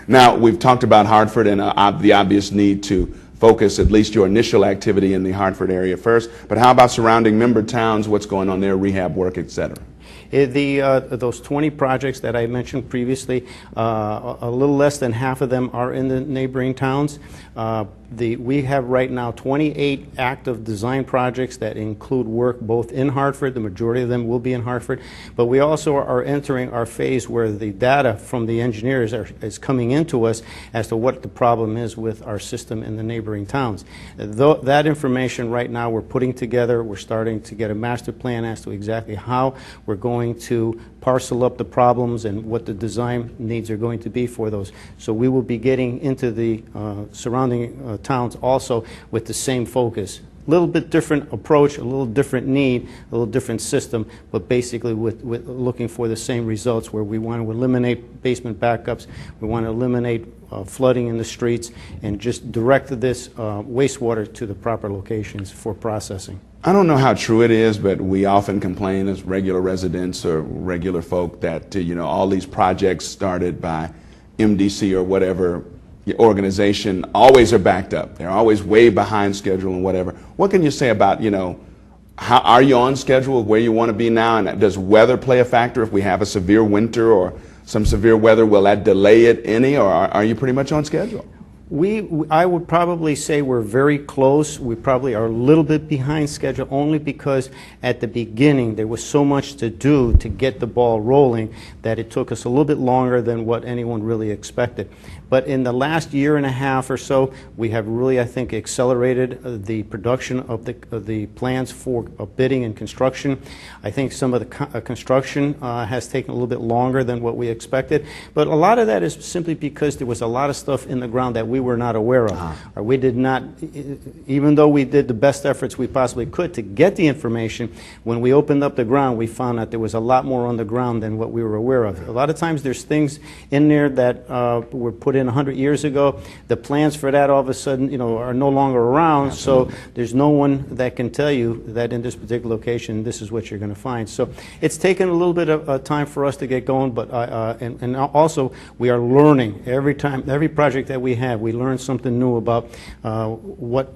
Now, we've talked about Hartford and the obvious need to focus at least your initial activity in the Hartford area first, but how about surrounding member towns, what's going on there, rehab work, et cetera? Those 20 projects that I mentioned previously, a little less than half of them are in the neighboring towns. We have right now 28 active design projects that include work both in Hartford. The majority of them will be in Hartford, but we also are entering our phase where the data from the engineers is coming into us as to what the problem is with our system in the neighboring towns. That information right now we're putting together. We're starting to get a master plan as to exactly how we're going to parcel up the problems and what the design needs are going to be for those. So we will be getting into the surrounding towns also with the same focus. A little bit different approach, a little different need, a little different system, but basically with looking for the same results where we want to eliminate basement backups, we want to eliminate flooding in the streets, and just direct this wastewater to the proper locations for processing. I don't know how true it is, but we often complain as regular residents or regular folk that all these projects started by MDC or whatever organization always are backed up. They're always way behind schedule and whatever. What can you say about, how are you on schedule, where you want to be now, and does weather play a factor? If we have a severe winter or some severe weather, will that delay it any, or are you pretty much on schedule? I would probably say we're very close. We probably are a little bit behind schedule only because at the beginning there was so much to do to get the ball rolling that it took us a little bit longer than what anyone really expected. But in the last year and a half or so, we have really, I think, accelerated the production of the plans for bidding and construction. I think some of the construction has taken a little bit longer than what we expected. But a lot of that is simply because there was a lot of stuff in the ground that we were not aware of. Or we did not, even though we did the best efforts we possibly could to get the information, when we opened up the ground, we found that there was a lot more on the ground than what we were aware of. A lot of times there's things in there that were put in 100 years ago. The plans for that all of a sudden, are no longer around. Absolutely. So there's no one that can tell you that in this particular location, this is what you're going to find. So it's taken a little bit of time for us to get going, but and also we are learning every time, every project that we have, we learn something new about what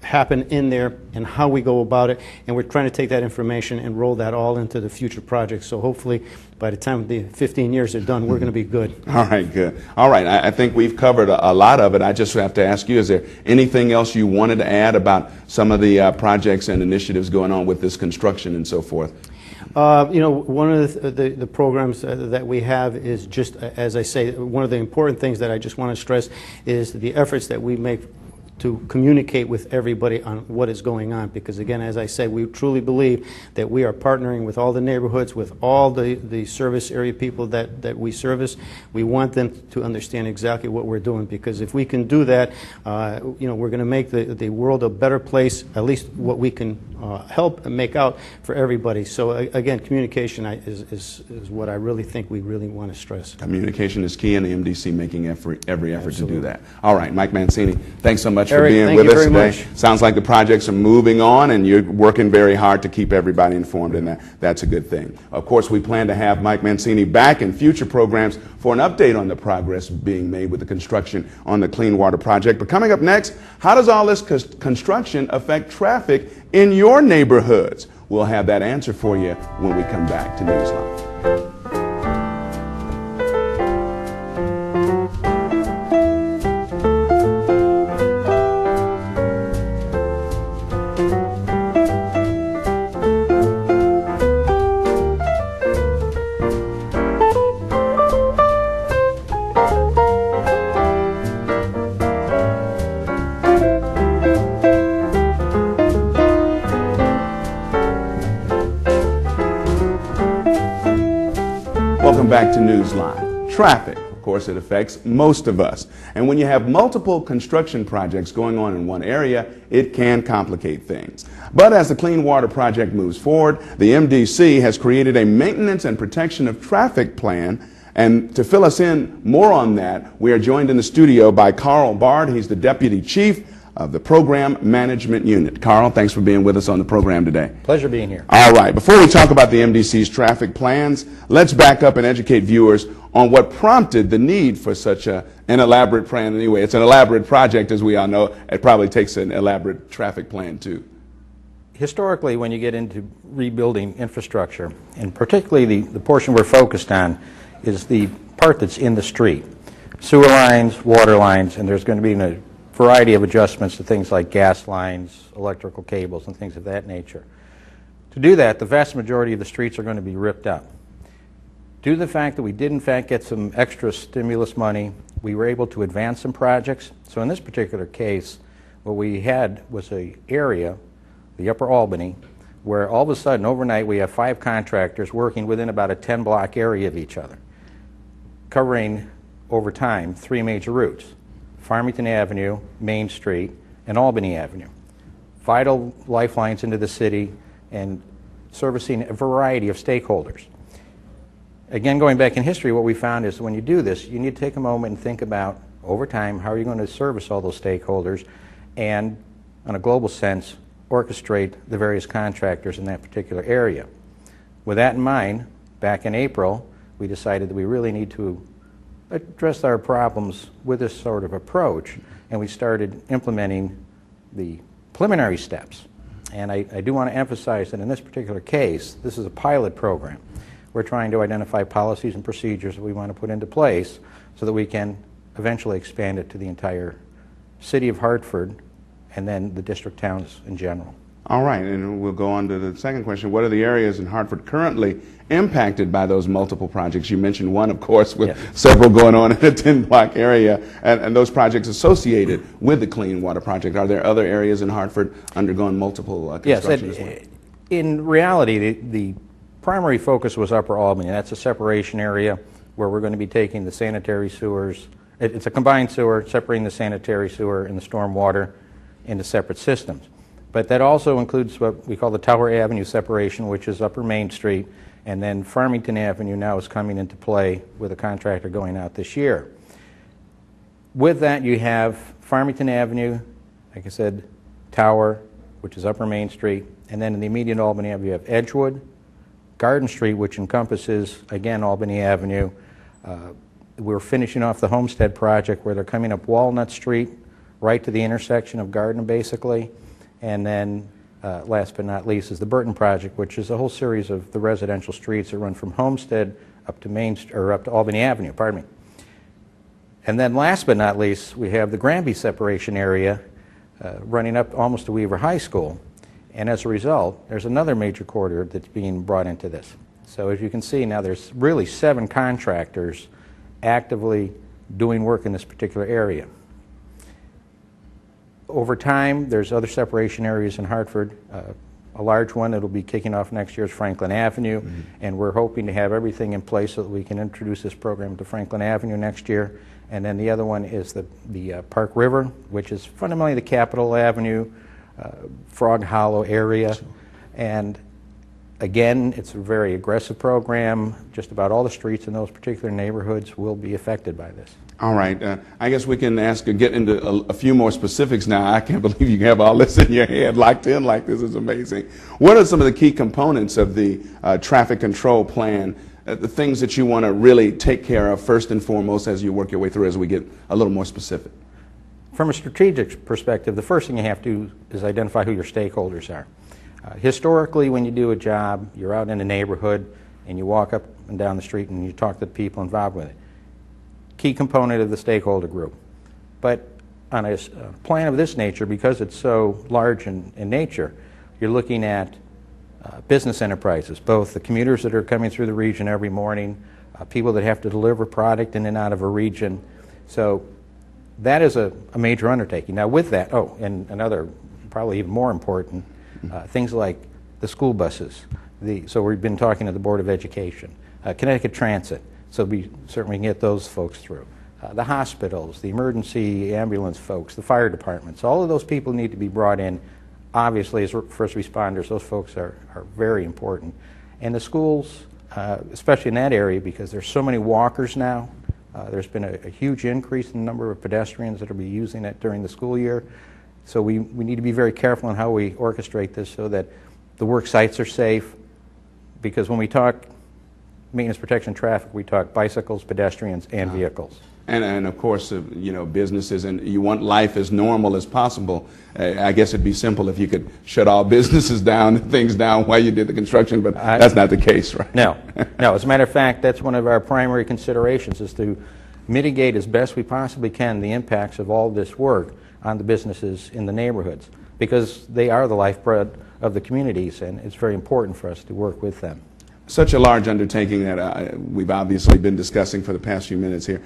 happened in there and how we go about it, and we're trying to take that information and roll that all into the future projects. So hopefully by the time the 15 years are done, we're going to be good. All right, good. All right, I think we've covered a lot of it. I just have to ask you, is there anything else you wanted to add about some of the projects and initiatives going on with this construction and so forth? One of the programs that we have is just, as I say, one of the important things that I just want to stress is the efforts that we make to communicate with everybody on what is going on, because again, as I said, we truly believe that we are partnering with all the neighborhoods, with all the service area people that we service. We want them to understand exactly what we're doing, because if we can do that, we're going to make the world a better place, at least what we can help and make out for everybody. So again, communication is what I really think we really want to stress. Communication is key, and the MDC making every effort Absolutely. To do that. All right, Mike Mancini, thanks so much Eric, for being with us today. Much. Sounds like the projects are moving on, and you're working very hard to keep everybody informed, and that's a good thing. Of course, we plan to have Mike Mancini back in future programs for an update on the progress being made with the construction on the Clean Water Project. But coming up next, how does all this construction affect traffic in your neighborhoods? We'll have that answer for you when we come back to Newsline. Welcome back to Newsline. Traffic, of course, it affects most of us. And when you have multiple construction projects going on in one area, it can complicate things. But as the Clean Water Project moves forward, the MDC has created a maintenance and protection of traffic plan. And to fill us in more on that, we are joined in the studio by Carl Bard. He's the Deputy Chief of the Program Management Unit. Carl, thanks for being with us on the program today. Pleasure being here. All right, before we talk about the MDC's traffic plans, let's back up and educate viewers on what prompted the need for such an elaborate plan anyway. It's an elaborate project, as we all know. It probably takes an elaborate traffic plan, too. Historically, when you get into rebuilding infrastructure, and particularly the portion we're focused on, is the part that's in the street. Sewer lines, water lines, and there's going to be a variety of adjustments to things like gas lines, electrical cables, and things of that nature. To do that, the vast majority of the streets are going to be ripped up. Due to the fact that we did in fact get some extra stimulus money, we were able to advance some projects. So in this particular case, what we had was an area, the Upper Albany, where all of a sudden overnight we have 5 contractors working within about a 10-block area of each other, covering over time 3 major routes: Farmington Avenue, Main Street, and Albany Avenue. Vital lifelines into the city and servicing a variety of stakeholders. Again, going back in history, what we found is when you do this, you need to take a moment and think about, over time, how are you going to service all those stakeholders and, on a global sense, orchestrate the various contractors in that particular area. With that in mind, back in April, we decided that we really need to address our problems with this sort of approach, and we started implementing the preliminary steps. And I do want to emphasize that in this particular case, this is a pilot program. We're trying to identify policies and procedures that we want to put into place so that we can eventually expand it to the entire city of Hartford and then the district towns in general. All right, and we'll go on to the second question. What are the areas in Hartford currently impacted by those multiple projects? You mentioned one, of course, with several going on in a 10-block area, and those projects associated with the Clean Water Project. Are there other areas in Hartford undergoing multiple construction as well? In reality, the primary focus was Upper Albany. That's a separation area where we're going to be taking the sanitary sewers. It's a combined sewer, separating the sanitary sewer and the storm water into separate systems. But that also includes what we call the Tower Avenue separation, which is Upper Main Street, and then Farmington Avenue now is coming into play with a contractor going out this year. With that, you have Farmington Avenue, like I said, Tower, which is Upper Main Street, and then in the immediate Albany Avenue, you have Edgewood, Garden Street, which encompasses, again, Albany Avenue. We're finishing off the Homestead project where they're coming up Walnut Street, right to the intersection of Garden, basically. And then, last but not least, is the Burton project, which is a whole series of the residential streets that run from Homestead up to up to Albany Avenue. Pardon me. And then, last but not least, we have the Granby separation area running up almost to Weaver High School. And as a result, there's another major corridor that's being brought into this. So as you can see now, there's really 7 contractors actively doing work in this particular area. Over time, there's other separation areas in Hartford. A large one that will be kicking off next year is Franklin Avenue, and we're hoping to have everything in place so that we can introduce this program to Franklin Avenue next year. And then the other one is the Park River, which is fundamentally the Capitol Avenue, Frog Hollow area. And again, it's a very aggressive program. Just about all the streets in those particular neighborhoods will be affected by this. All right. I guess we can get into a few more specifics now. I can't believe you have all this in your head locked in like this. Is amazing. What are some of the key components of the traffic control plan, the things that you want to really take care of first and foremost as you work your way through, as we get a little more specific? From a strategic perspective, the first thing you have to do is identify who your stakeholders are. Historically, when you do a job, you're out in a neighborhood and you walk up and down the street and you talk to the people involved with it. Key component of the stakeholder group. But on a plan of this nature, because it's so large in nature, you're looking at business enterprises, both the commuters that are coming through the region every morning, people that have to deliver product in and out of a region. So that is a major undertaking. Now with that, and another probably even more important, things like the school buses. So we've been talking to the Board of Education, Connecticut Transit, so we certainly can get those folks through. The hospitals, the emergency ambulance folks, the fire departments, all of those people need to be brought in. Obviously, as first responders, those folks are very important. And the schools, especially in that area, because there's so many walkers now, there's been a huge increase in the number of pedestrians that will be using it during the school year. So we need to be very careful in how we orchestrate this so that the work sites are safe, because when we talk maintenance protection traffic, we talk bicycles, pedestrians, and vehicles. And of course, you know, businesses, and you want life as normal as possible. I guess it'd be simple if you could shut all businesses down and things down while you did the construction, but that's not the case, right? No. No. As a matter of fact, that's one of our primary considerations, is to mitigate as best we possibly can the impacts of all this work on the businesses in the neighborhoods, because they are the lifeblood of the communities, and it's very important for us to work with them. Such a large undertaking that we've obviously been discussing for the past few minutes here.